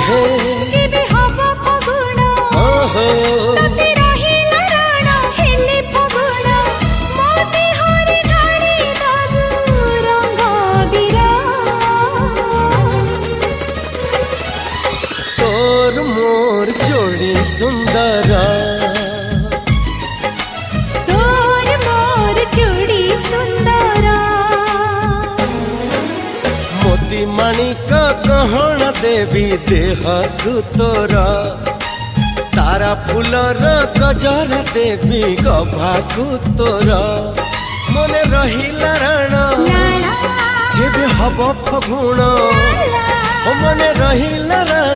हे जेबे हवा फगुण ओहो तते रहिला राण हेले फगुण मोती हरे ढाली दागु रंग बिरा तोर मोर जोड़ी सुंदर तोर मोर जोड़ी सुंदर मोती माणिक गहना देवी देह तोर तारा फूलर गजर देवी गभाकु तोर मने रहिला राण जेबे हब फगुण मने रहिला